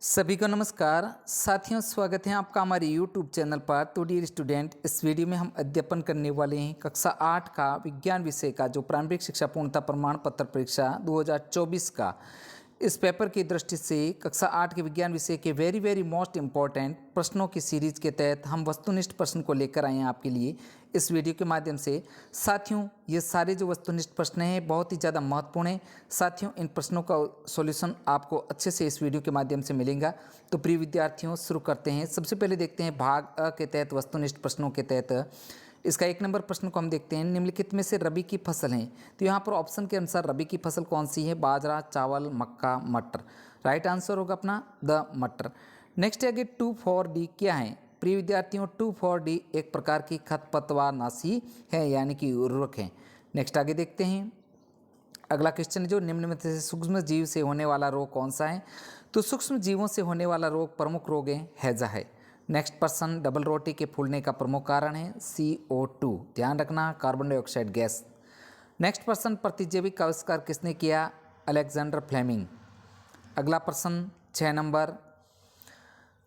सभी को नमस्कार साथियों, स्वागत है आपका हमारे YouTube चैनल पर। तो डियर स्टूडेंट, इस वीडियो में हम अध्ययन करने वाले हैं कक्षा 8 का विज्ञान विषय का जो प्रारंभिक शिक्षा पूर्णता प्रमाण पत्र परीक्षा 2024 का इस पेपर की दृष्टि से कक्षा 8 के विज्ञान विषय के वेरी मोस्ट इंपॉर्टेंट प्रश्नों की सीरीज के तहत हम वस्तुनिष्ठ प्रश्न को लेकर आए हैं आपके लिए इस वीडियो के माध्यम से। साथियों, ये सारे जो वस्तुनिष्ठ प्रश्न हैं बहुत ही ज़्यादा महत्वपूर्ण हैं। साथियों, इन प्रश्नों का सॉल्यूशन आपको अच्छे से इस वीडियो के माध्यम से मिलेगा। तो प्रिय विद्यार्थियों, शुरू करते हैं। सबसे पहले देखते हैं भाग अ के तहत वस्तुनिष्ठ प्रश्नों के तहत इसका 1 नंबर प्रश्न को हम देखते हैं। निम्नलिखित में से रबी की फसल है, तो यहाँ पर ऑप्शन के अनुसार रबी की फसल कौन सी है? बाजरा, चावल, मक्का, मटर। राइट आंसर होगा अपना द मटर। नेक्स्ट आगे 2,4-D क्या है? प्रिय विद्यार्थियों, 2,4-D एक प्रकार की खरपतवारनाशी है, यानी कि उर्वरक है। नेक्स्ट आगे देखते हैं। अगला क्वेश्चन जो निम्न में से सूक्ष्म जीव से होने वाला रोग कौन सा है? तो सूक्ष्म जीवों से होने वाला रोग प्रमुख रोग है हैजा है। नेक्स्ट पर्सन डबल रोटी के फूलने का प्रमुख कारण है CO2। ध्यान रखना, carbon dioxide gas. Next person प्रतिजैविक का आविष्कार किसने किया? Alexander Fleming. अगला प्रश्न 6 नंबर,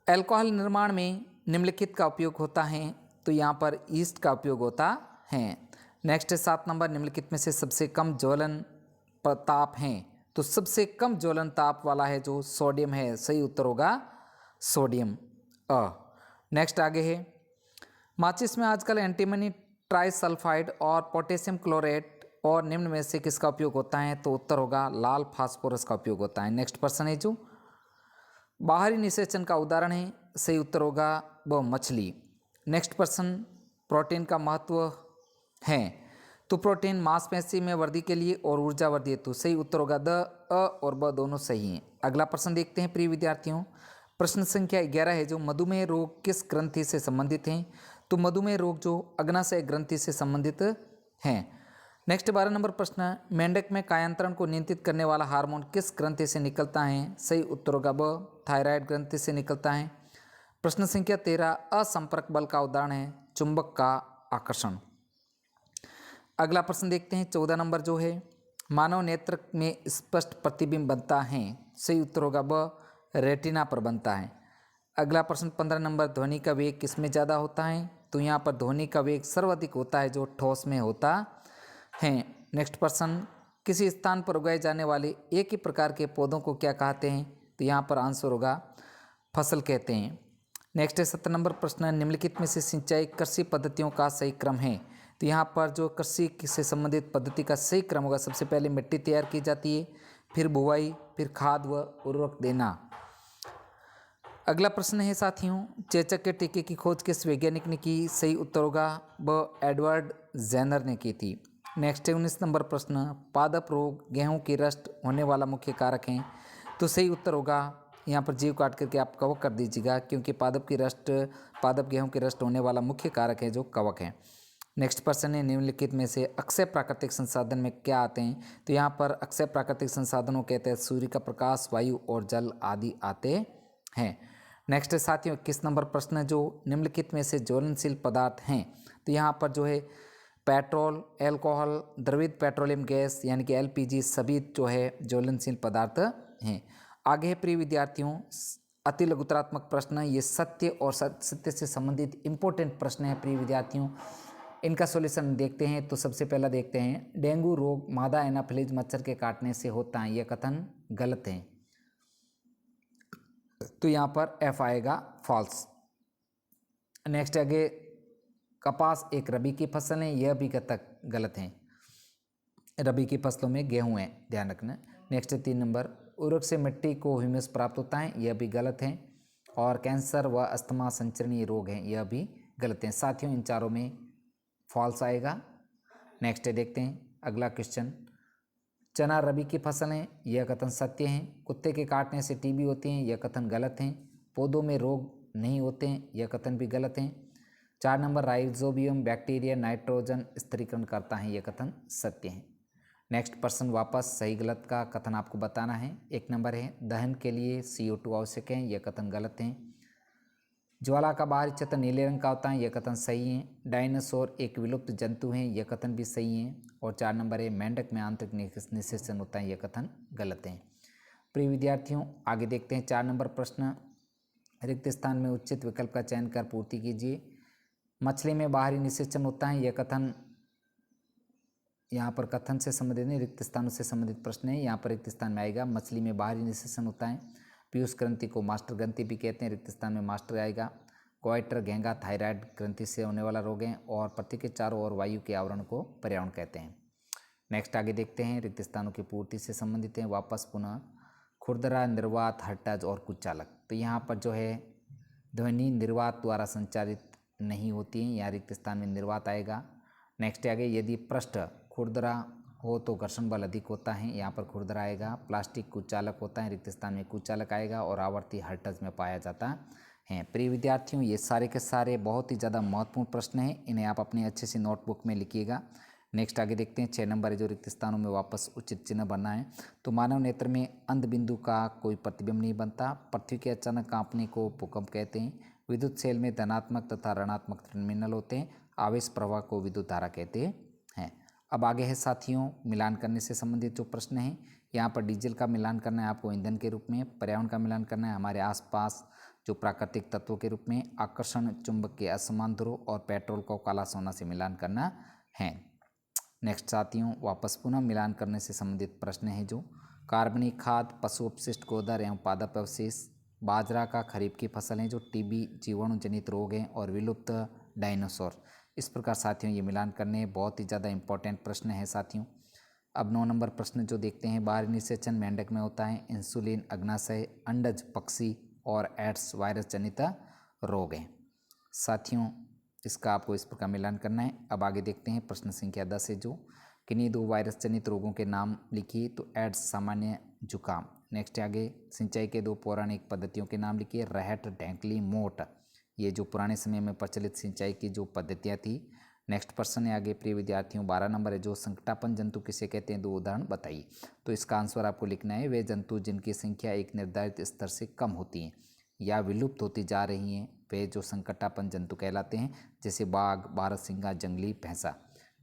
अल्कोहल निर्माण में निम्नलिखित का उपयोग होता है? तो यहाँ पर ईस्ट का उपयोग होता है। नेक्स्ट 7 नंबर, निम्नलिखित में से सबसे कम ज्वलन ताप है? तो सबसे कम ज्वलन ताप वाला है जो सोडियम है। सही उत्तर होगा सोडियम अ। नेक्स्ट आगे है, माचिस में आजकल एंटीमनी ट्राइसल्फाइड और पोटेशियम क्लोरेट और निम्न में से किसका उपयोग होता है? तो उत्तर होगा लाल फास्फोरस का उपयोग होता है। नेक्स्ट पर्सन है जो बाहरी निषेचन का उदाहरण है। सही उत्तर होगा वो मछली। नेक्स्ट पर्सन, प्रोटीन का महत्व है? तो प्रोटीन मांसपेशी में वृद्धि के लिए और ऊर्जा वृद्धि हेतु। सही उत्तर होगा द अ और ब दोनों सही हैं। अगला प्रश्न देखते हैं प्रिय विद्यार्थियों। प्रश्न संख्या 11 है जो मधुमेह रोग किस ग्रंथि से संबंधित हैं? तो मधुमेह रोग जो अग्नाशय ग्रंथि से संबंधित हैं। नेक्स्ट 12 नंबर प्रश्न, मेंढक में कायांतरण को नियंत्रित करने वाला हार्मोन किस ग्रंथि से निकलता है? सही उत्तर होगा ब थायराइड ग्रंथि से निकलता है। प्रश्न संख्या 13, असंपर्क बल का उदाहरण है चुंबक का आकर्षण। अगला प्रश्न देखते हैं 14 नंबर जो है, मानव नेत्र में स्पष्ट प्रतिबिंब बनता है? सही उत्तर होगा ब रेटिना पर बनता है। अगला प्रश्न 15 नंबर, ध्वनि का वेग किसमें ज़्यादा होता है? तो यहाँ पर ध्वनि का वेग सर्वाधिक होता है जो ठोस में होता है। नेक्स्ट प्रश्न, किसी स्थान पर उगाए जाने वाले एक ही प्रकार के पौधों को क्या कहते हैं? तो यहाँ पर आंसर होगा फसल कहते हैं। नेक्स्ट है 17 नंबर प्रश्न, निम्नलिखित में से सिंचाई कृषि पद्धतियों का सही क्रम है? तो यहाँ पर जो कृषि से संबंधित पद्धति का सही क्रम होगा, सबसे पहले मिट्टी तैयार की जाती है, फिर बुवाई, फिर खाद व उर्वरक देना। अगला प्रश्न है साथियों, चेचक के टीके की खोज किस वैज्ञानिक ने की? सही उत्तर होगा ब एडवर्ड जेनर ने की थी। नेक्स्ट है 19 नंबर प्रश्न, पादप रोग गेहूं की रस्ट होने वाला मुख्य कारक है? तो सही उत्तर होगा, यहाँ पर जीव काट करके आप कवक कर दीजिएगा, क्योंकि पादप गेहूं की रस्ट होने वाला मुख्य कारक है जो कवक है। नेक्स्ट प्रश्न है, निम्नलिखित में से अक्षय प्राकृतिक संसाधन में क्या आते हैं? तो यहाँ पर अक्षय प्राकृतिक संसाधनों के तहत सूर्य का प्रकाश, वायु और जल आदि आते हैं। नेक्स्ट साथियों 21 नंबर प्रश्न, जो निम्नलिखित में से ज्वलनशील पदार्थ हैं? तो यहाँ पर जो है पेट्रोल, अल्कोहल, द्रवित पेट्रोलियम गैस यानी कि LPG सभी जो है ज्वलनशील पदार्थ हैं। आगे है प्रिय विद्यार्थियों अति लघुतरात्मक प्रश्न, ये सत्य और सत्य से संबंधित इंपॉर्टेंट प्रश्न है प्रिय विद्यार्थियों। इनका सॉल्यूशन देखते हैं। तो सबसे पहला देखते हैं, डेंगू रोग मादा एनाफिलीज मच्छर के काटने से होता है, यह कथन गलत है। तो यहाँ पर F आएगा फॉल्स। नेक्स्ट आगे, कपास एक रबी की फसल है, यह भी गलत है। रबी की फसलों में गेहूं है, ध्यान रखना। नेक्स्ट 3 नंबर, उर्वरक से मिट्टी को ह्यूमस प्राप्त होता है, यह भी गलत है। और कैंसर व अस्थमा संचरणीय रोग हैं, यह भी गलत हैं। साथियों इन चारों में फॉल्स आएगा। नेक्स्ट देखते हैं अगला क्वेश्चन, चना रबी की फसल है, यह कथन सत्य है। कुत्ते के काटने से TB होती है, यह कथन गलत है। पौधों में रोग नहीं होते हैं, यह कथन भी गलत है। 4 नंबर, राइजोबियम बैक्टीरिया नाइट्रोजन स्थिरीकरण करता है, यह कथन सत्य है। नेक्स्ट प्रश्न वापस सही गलत का कथन आपको बताना है। 1 नंबर है, दहन के लिए CO2 आवश्यक है, यह कथन गलत है। ज्वाला का बाहरी छत्र नीले रंग का होता है, यह कथन सही है। डायनासोर एक विलुप्त जंतु हैं, यह कथन भी सही है। और 4 नंबर है, मेंढक में आंतरिक निषेचन होता है, यह कथन गलत है। प्रिय विद्यार्थियों आगे देखते हैं 4 नंबर प्रश्न। रिक्त स्थान में उचित विकल्प का चयन कर पूर्ति कीजिए। मछली में बाहरी निषेचन होता है, यह कथन यहाँ पर कथन से संबंधित नहीं, रिक्त स्थानों से संबंधित प्रश्न है। यहाँ पर रिक्त स्थान में आएगा मछली में बाहरी निषेचन होता है। पीयूष ग्रंथि को मास्टर ग्रंथि भी कहते हैं, रिक्त स्थान में मास्टर आएगा। गोइटर घेंगा थायराइड ग्रंथि से होने वाला रोग है और पृथ्वी के चारों ओर वायु के आवरण को पर्यावरण कहते हैं। नेक्स्ट आगे देखते हैं, रिक्त स्थानों की पूर्ति से संबंधित है। वापस पुनः खुरदरा, निर्वात, हट्टज और कुचालक। तो यहाँ पर जो है ध्वनि निर्वात द्वारा संचारित नहीं होती है, यहाँ रिक्त स्थान में निर्वात आएगा। नेक्स्ट आगे यदि पृष्ठ खुरदरा हो तो घर्षण बल अधिक होता है, यहाँ पर खुरदरा आएगा। प्लास्टिक कुचालक होता है, रिक्त स्थान में कुचालक आएगा। और आवर्ती हर्टज में पाया जाता है। प्रिय विद्यार्थियों ये सारे के सारे बहुत ही ज़्यादा महत्वपूर्ण प्रश्न हैं, इन्हें आप अपनी अच्छे से नोटबुक में लिखिएगा। नेक्स्ट आगे देखते हैं 6 नंबर है जो रिक्त स्थानों में वापस उचित चिन्ह बनना है। तो मानव नेत्र में अंध बिंदु का कोई प्रतिबिंब नहीं बनता। पृथ्वी के अचानक कांपने को भूकंप कहते हैं। विद्युत सेल में धनात्मक तथा ऋणात्मक टर्मिनल होते हैं। आवेश प्रवाह को विद्युत धारा कहते हैं। अब आगे है साथियों मिलान करने से संबंधित जो प्रश्न हैं। यहाँ पर डीजल का मिलान करना है आपको ईंधन के रूप में, पर्यावरण का मिलान करना है हमारे आसपास जो प्राकृतिक तत्वों के रूप में, आकर्षण चुंबक के असमान ध्रुव और पेट्रोल को काला सोना से मिलान करना है। नेक्स्ट साथियों वापस पुनः मिलान करने से संबंधित प्रश्न है जो कार्बनिक खाद, पशु अपशिष्ट, गोबर एवं पादप अवशेष, बाजरा का खरीफ की फसल है जो टीबी, जीवाणु जनित रोग हैं और विलुप्त डायनासोर। इस प्रकार साथियों ये मिलान करने बहुत ही ज़्यादा इंपॉर्टेंट प्रश्न है साथियों। अब 9 नंबर प्रश्न जो देखते हैं, बाहरी निषेचन मेंढक में होता है। इंसुलिन, अग्नाशय, अंडज पक्षी और एड्स वायरस जनित रोग हैं साथियों। इसका आपको इस प्रकार मिलान करना है। अब आगे देखते हैं प्रश्न संख्या 10 है जो किन्हीं 2 वायरस जनित रोगों के नाम लिखिए। तो एड्स, सामान्य जुकाम। नेक्स्ट आगे सिंचाई के 2 पौराणिक पद्धतियों के नाम लिखिए। रहट, ढेंकली, मोट, ये जो पुराने समय में प्रचलित सिंचाई की जो पद्धतियाँ थी। नेक्स्ट प्रश्न है आगे प्रिय विद्यार्थियों 12 नंबर है जो संकटापन जंतु किसे कहते हैं, 2 उदाहरण बताइए। तो इसका आंसर आपको लिखना है वे जंतु जिनकी संख्या एक निर्धारित स्तर से कम होती है या विलुप्त होती जा रही हैं, वे जो संकटापन जंतु कहलाते हैं, जैसे बाघ, बारहसिंगा, जंगली भैंसा।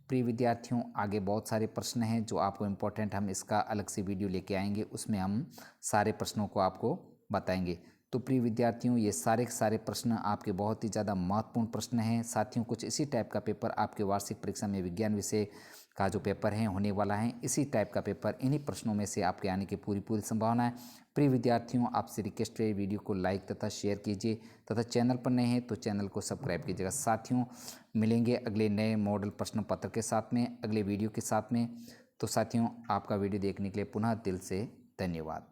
प्रिय विद्यार्थियों आगे बहुत सारे प्रश्न हैं जो आपको इम्पोर्टेंट, हम इसका अलग से वीडियो लेके आएंगे, उसमें हम सारे प्रश्नों को आपको बताएंगे। तो प्रिय विद्यार्थियों ये सारे के सारे प्रश्न आपके बहुत ही ज़्यादा महत्वपूर्ण प्रश्न हैं साथियों। कुछ इसी टाइप का पेपर आपके वार्षिक परीक्षा में विज्ञान विषय का जो पेपर है होने वाला है, इसी टाइप का पेपर इन्हीं प्रश्नों में से आपके आने की पूरी संभावना है। प्रिय विद्यार्थियों आपसे रिक्वेस्ट है वीडियो को लाइक तथा शेयर कीजिए तथा चैनल पर नए हैं तो चैनल को सब्सक्राइब कीजिएगा साथियों। मिलेंगे अगले नए मॉडल प्रश्न पत्र के साथ में, अगले वीडियो के साथ में। तो साथियों आपका वीडियो देखने के लिए पुनः दिल से धन्यवाद।